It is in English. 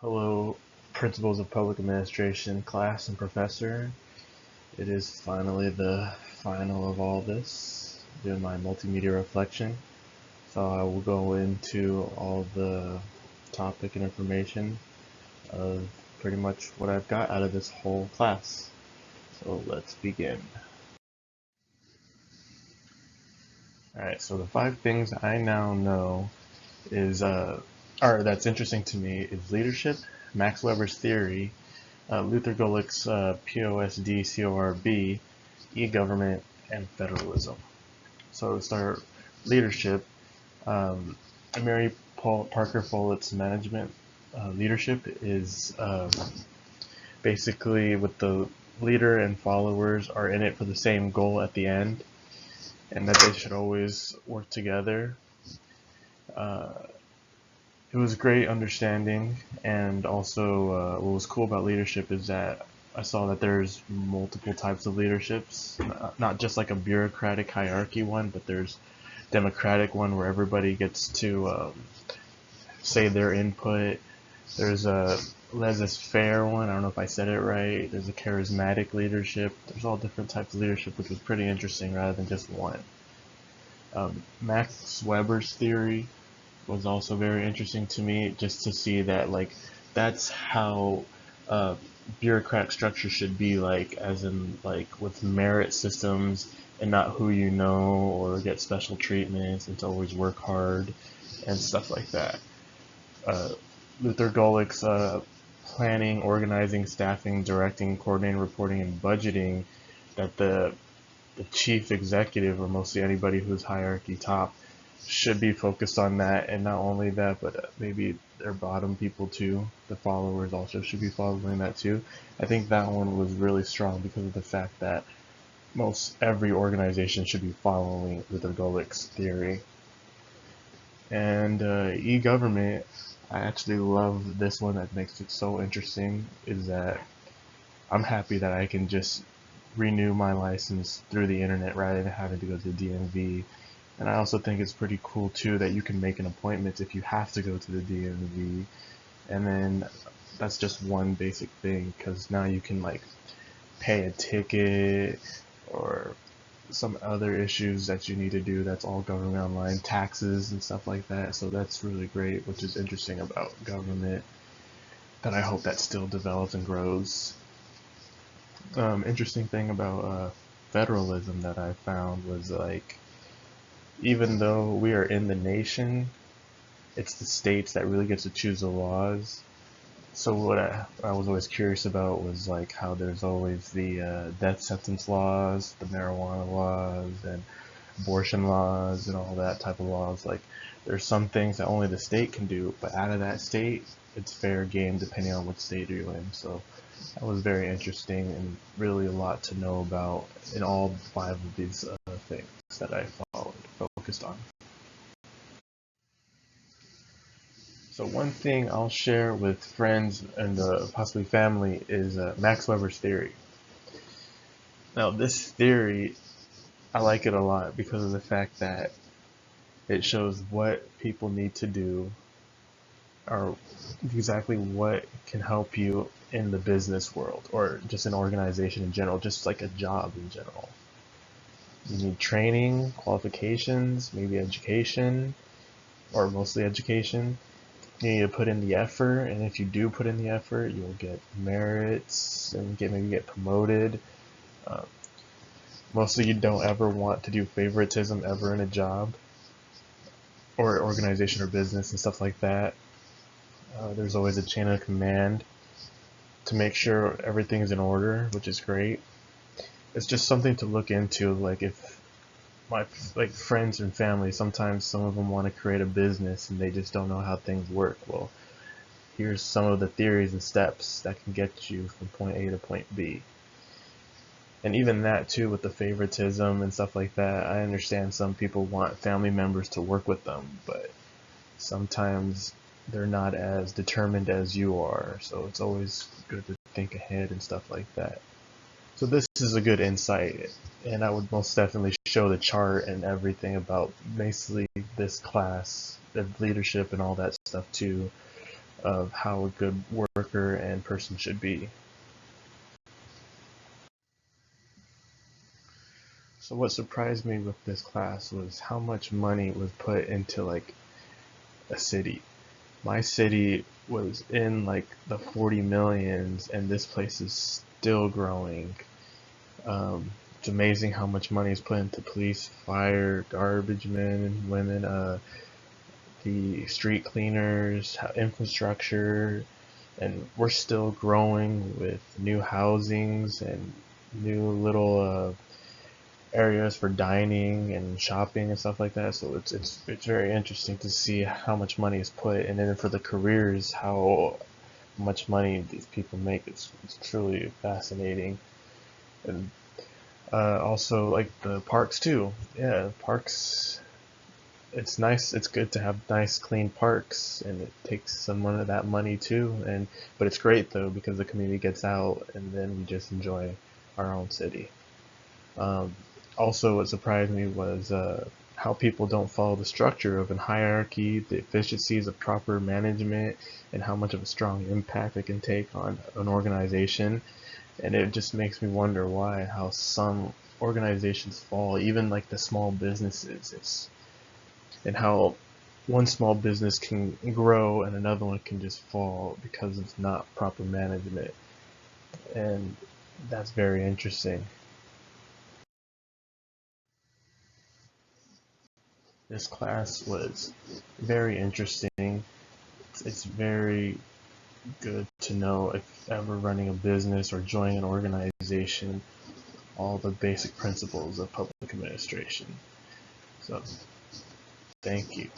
Hello, Principles of Public Administration class and professor. It is finally the final of all this, doing my multimedia reflection. So I will go into all the topic and information of pretty much what I've got out of this whole class. So let's begin. Alright, so the 5 things I now know is, or that's interesting to me is leadership, Max Weber's theory, Luther Gulick's POSD-CORB, e-government, and federalism. So to start leadership, Mary Parker Follett's management leadership is basically with the leader and followers are in it for the same goal at the end, and that they should always work together. It was great understanding, and also what was cool about leadership is that I saw that there's multiple types of leaderships, not just like a bureaucratic hierarchy one, but there's democratic one where everybody gets to say their input. There's a laissez-faire one, I don't know if I said it right. There's a charismatic leadership. There's all different types of leadership, which was pretty interesting rather than just one. Max Weber's theory was also very interesting to me, just to see that that's how bureaucratic structure should be, as in with merit systems and not who you know or get special treatments, and to always work hard and stuff like that. Luther Gulick's planning, organizing, staffing, directing, coordinating, reporting, and budgeting, that the chief executive, or mostly anybody who's hierarchy top, should be focused on that, and not only that, but maybe their bottom people too, the followers also should be following that too. I think that one was really strong because of the fact that most every organization should be following Luther Gulick's theory. And e-government, I actually love this one. That makes it so interesting is that I'm happy that I can just renew my license through the internet rather than having to go to the DMV. And I also think it's pretty cool too that you can make an appointment if you have to go to the DMV, and then that's just one basic thing, because now you can pay a ticket or some other issues that you need to do. That's all government online, taxes and stuff like that. So that's really great, which is interesting about government, that I hope that still develops and grows. Interesting thing about federalism that I found was even though we are in the nation, it's the states that really get to choose the laws. So what I was always curious about was how there's always the death sentence laws, the marijuana laws, and abortion laws, and all that type of laws. There's some things that only the state can do, but out of that state, it's fair game depending on what state you're in. So that was very interesting and really a lot to know about in all 5 of these things that I focused on. So one thing I'll share with friends and possibly family is Max Weber's theory. Now this theory, I like it a lot because of the fact that it shows what people need to do, or exactly what can help you in the business world, or just an organization in general, just like a job in general. You need training, qualifications, maybe education, or mostly education. You need to put in the effort, and if you do put in the effort, you'll get merits and maybe get promoted. Mostly you don't ever want to do favoritism ever in a job or organization or business and stuff like that. There's always a chain of command to make sure everything's in order, which is great. It's just something to look into. If my friends and family, sometimes some of them want to create a business and they just don't know how things work. Well, here's some of the theories and steps that can get you from point A to point B. And even that too, with the favoritism and stuff like that, I understand some people want family members to work with them, but sometimes they're not as determined as you are, so it's always good to think ahead and stuff like that. So this is a good insight, and I would most definitely show the chart and everything about basically this class, the leadership and all that stuff too, of how a good worker and person should be. So what surprised me with this class was how much money was put into like a city. My city was in like the 40 millions, and this place is still growing. It's amazing how much money is put into police, fire, garbage men, women, the street cleaners, infrastructure, and we're still growing with new housings and new little areas for dining and shopping and stuff like that. So it's very interesting to see how much money is put, and then for the careers, how much money these people make. It's truly fascinating. And also like the parks too. Yeah, parks. It's nice. It's good to have nice, clean parks, and it takes some of that money too. And but it's great though because the community gets out, and then we just enjoy our own city. Um, Also, what surprised me was how people don't follow the structure of a hierarchy, the efficiencies of proper management, and how much of a strong impact it can take on an organization. And it just makes me wonder why, how some organizations fall, even like the small businesses. And how one small business can grow and another one can just fall because of not proper management. And that's very interesting. This class was very interesting. It's very good to know if ever running a business or joining an organization, all the basic principles of public administration. So, thank you.